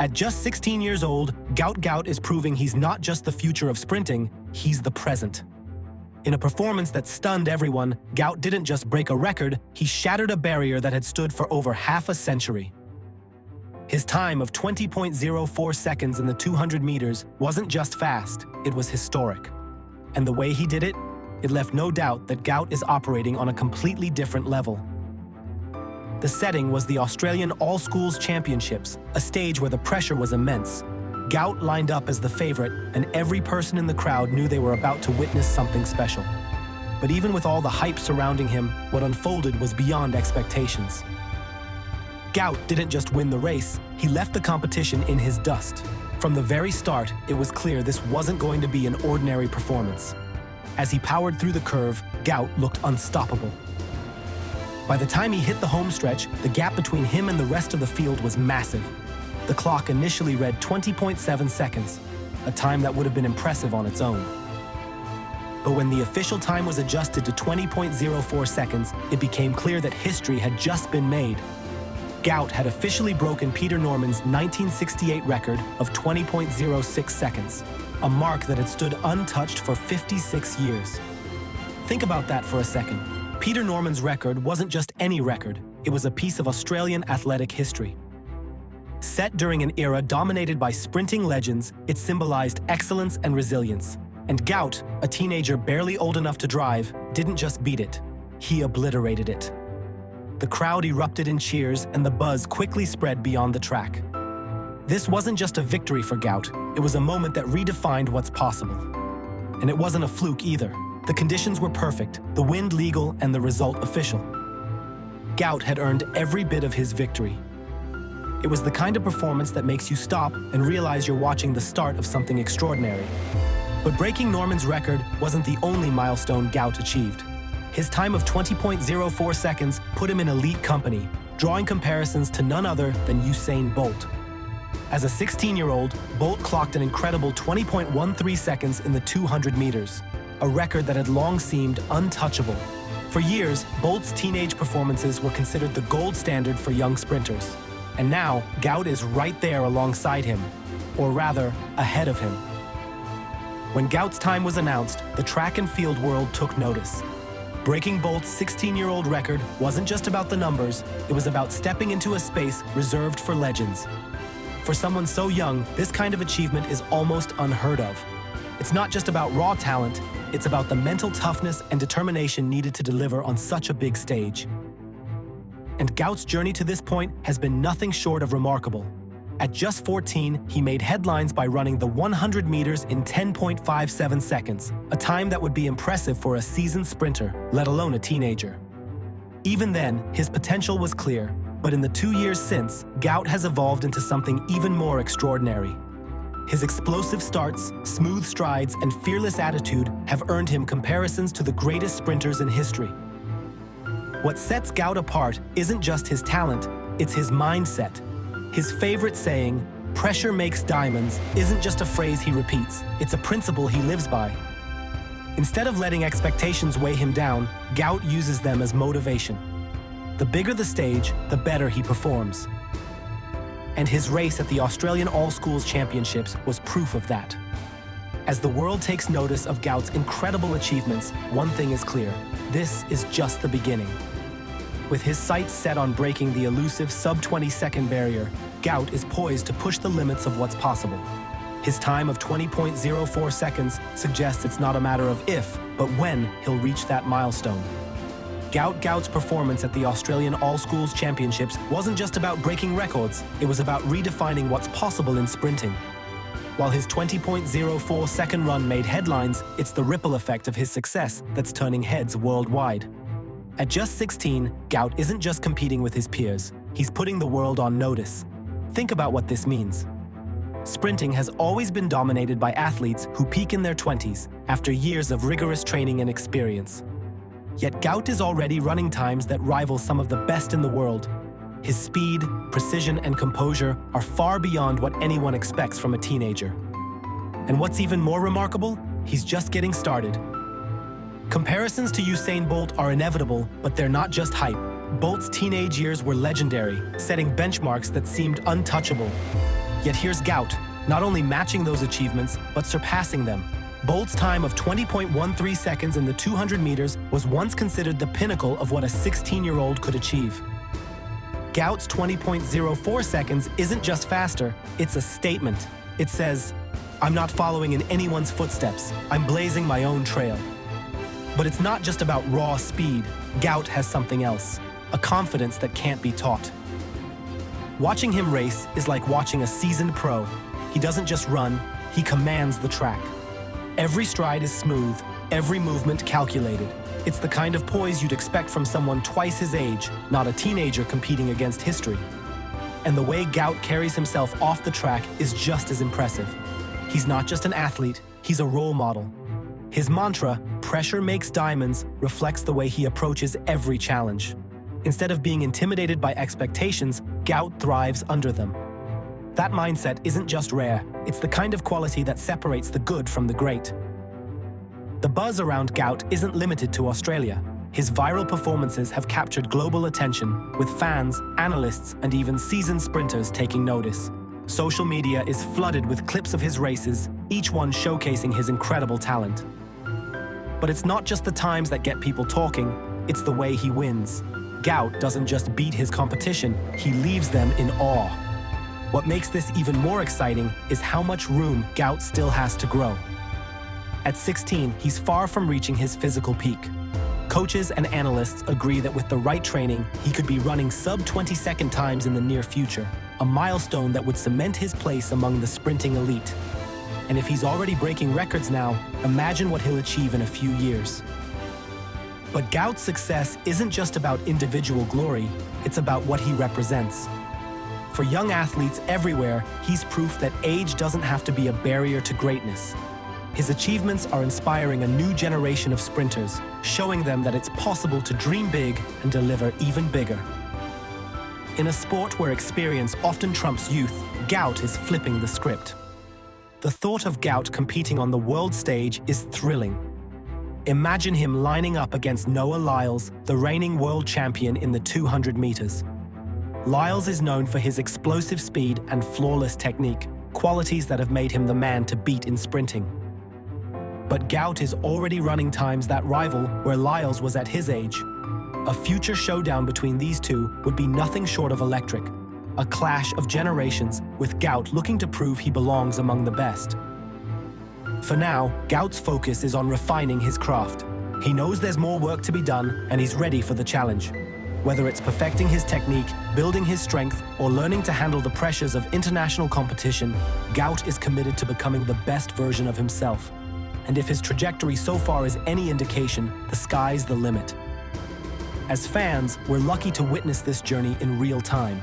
At just 16 years old, Gout Gout is proving he's not just the future of sprinting, he's the present. In a performance that stunned everyone, Gout didn't just break a record, he shattered a barrier that had stood for over half a century. His time of 20.04 seconds in the 200 meters wasn't just fast, it was historic. And the way he did it, it left no doubt that Gout is operating on a completely different level. The setting was the Australian All-Schools Championships, a stage where the pressure was immense. Gout lined up as the favorite, and every person in the crowd knew they were about to witness something special. But even with all the hype surrounding him, what unfolded was beyond expectations. Gout didn't just win the race, he left the competition in his dust. From the very start, it was clear this wasn't going to be an ordinary performance. As he powered through the curve, Gout looked unstoppable. By the time he hit the home stretch, the gap between him and the rest of the field was massive. The clock initially read 20.7 seconds, a time that would have been impressive on its own. But when the official time was adjusted to 20.04 seconds, it became clear that history had just been made. Gout had officially broken Peter Norman's 1968 record of 20.06 seconds, a mark that had stood untouched for 56 years. Think about that for a second. Peter Norman's record wasn't just any record, it was a piece of Australian athletic history. Set during an era dominated by sprinting legends, it symbolized excellence and resilience. And Gout, a teenager barely old enough to drive, didn't just beat it, he obliterated it. The crowd erupted in cheers and the buzz quickly spread beyond the track. This wasn't just a victory for Gout, it was a moment that redefined what's possible. And it wasn't a fluke either. The conditions were perfect, the wind legal, and the result official. Gout had earned every bit of his victory. It was the kind of performance that makes you stop and realize you're watching the start of something extraordinary. But breaking Norman's record wasn't the only milestone Gout achieved. His time of 20.04 seconds put him in elite company, drawing comparisons to none other than Usain Bolt. As a 16-year-old, Bolt clocked an incredible 20.13 seconds in the 200 meters, a record that had long seemed untouchable. For years, Bolt's teenage performances were considered the gold standard for young sprinters. And now, Gout is right there alongside him, or rather, ahead of him. When Gout's time was announced, the track and field world took notice. Breaking Bolt's 16-year-old record wasn't just about the numbers, it was about stepping into a space reserved for legends. For someone so young, this kind of achievement is almost unheard of. It's not just about raw talent, it's about the mental toughness and determination needed to deliver on such a big stage. And Gout's journey to this point has been nothing short of remarkable. At just 14, he made headlines by running the 100 meters in 10.57 seconds, a time that would be impressive for a seasoned sprinter, let alone a teenager. Even then, his potential was clear, but in the 2 years since, Gout has evolved into something even more extraordinary. His explosive starts, smooth strides, and fearless attitude have earned him comparisons to the greatest sprinters in history. What sets Gout apart isn't just his talent, it's his mindset. His favorite saying, "Pressure makes diamonds," isn't just a phrase he repeats, it's a principle he lives by. Instead of letting expectations weigh him down, Gout uses them as motivation. The bigger the stage, the better he performs. And his race at the Australian All-Schools Championships was proof of that. As the world takes notice of Gout's incredible achievements, one thing is clear: this is just the beginning. With his sights set on breaking the elusive sub-20-second barrier, Gout is poised to push the limits of what's possible. His time of 20.04 seconds suggests it's not a matter of if, but when he'll reach that milestone. Gout Gout's performance at the Australian All-Schools Championships wasn't just about breaking records, it was about redefining what's possible in sprinting. While his 20.04 second run made headlines, it's the ripple effect of his success that's turning heads worldwide. At just 16, Gout isn't just competing with his peers, he's putting the world on notice. Think about what this means. Sprinting has always been dominated by athletes who peak in their 20s after years of rigorous training and experience. Yet Gout is already running times that rival some of the best in the world. His speed, precision, and composure are far beyond what anyone expects from a teenager. And what's even more remarkable, he's just getting started. Comparisons to Usain Bolt are inevitable, but they're not just hype. Bolt's teenage years were legendary, setting benchmarks that seemed untouchable. Yet here's Gout, not only matching those achievements, but surpassing them. Bolt's time of 20.13 seconds in the 200 meters was once considered the pinnacle of what a 16-year-old could achieve. Gout's 20.04 seconds isn't just faster, it's a statement. It says, "I'm not following in anyone's footsteps, I'm blazing my own trail." But it's not just about raw speed. Gout has something else, a confidence that can't be taught. Watching him race is like watching a seasoned pro. He doesn't just run, he commands the track. Every stride is smooth, every movement calculated. It's the kind of poise you'd expect from someone twice his age, not a teenager competing against history. And the way Gout carries himself off the track is just as impressive. He's not just an athlete, he's a role model. His mantra, "Pressure makes diamonds," reflects the way he approaches every challenge. Instead of being intimidated by expectations, Gout thrives under them. That mindset isn't just rare, it's the kind of quality that separates the good from the great. The buzz around Gout isn't limited to Australia. His viral performances have captured global attention, with fans, analysts, and even seasoned sprinters taking notice. Social media is flooded with clips of his races, each one showcasing his incredible talent. But it's not just the times that get people talking, it's the way he wins. Gout doesn't just beat his competition, he leaves them in awe. What makes this even more exciting is how much room Gout still has to grow. At 16, he's far from reaching his physical peak. Coaches and analysts agree that with the right training, he could be running sub-20-second times in the near future, a milestone that would cement his place among the sprinting elite. And if he's already breaking records now, imagine what he'll achieve in a few years. But Gout's success isn't just about individual glory, it's about what he represents. For young athletes everywhere, he's proof that age doesn't have to be a barrier to greatness. His achievements are inspiring a new generation of sprinters, showing them that it's possible to dream big and deliver even bigger. In a sport where experience often trumps youth, Gout is flipping the script. The thought of Gout competing on the world stage is thrilling. Imagine him lining up against Noah Lyles, the reigning world champion in the 200 meters. Lyles is known for his explosive speed and flawless technique, qualities that have made him the man to beat in sprinting. But Gout is already running times that rival where Lyles was at his age. A future showdown between these two would be nothing short of electric, a clash of generations, with Gout looking to prove he belongs among the best. For now, Gout's focus is on refining his craft. He knows there's more work to be done, and he's ready for the challenge. Whether it's perfecting his technique, building his strength, or learning to handle the pressures of international competition, Gout is committed to becoming the best version of himself. And if his trajectory so far is any indication, the sky's the limit. As fans, we're lucky to witness this journey in real time.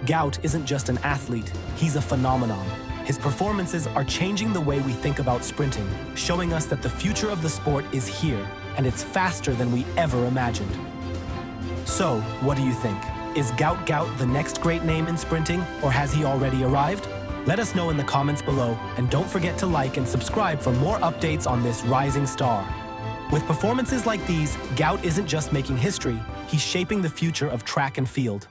Gout isn't just an athlete, he's a phenomenon. His performances are changing the way we think about sprinting, showing us that the future of the sport is here, and it's faster than we ever imagined. So, what do you think? Is Gout Gout the next great name in sprinting, or has he already arrived? Let us know in the comments below, and don't forget to like and subscribe for more updates on this rising star. With performances like these, Gout isn't just making history, he's shaping the future of track and field.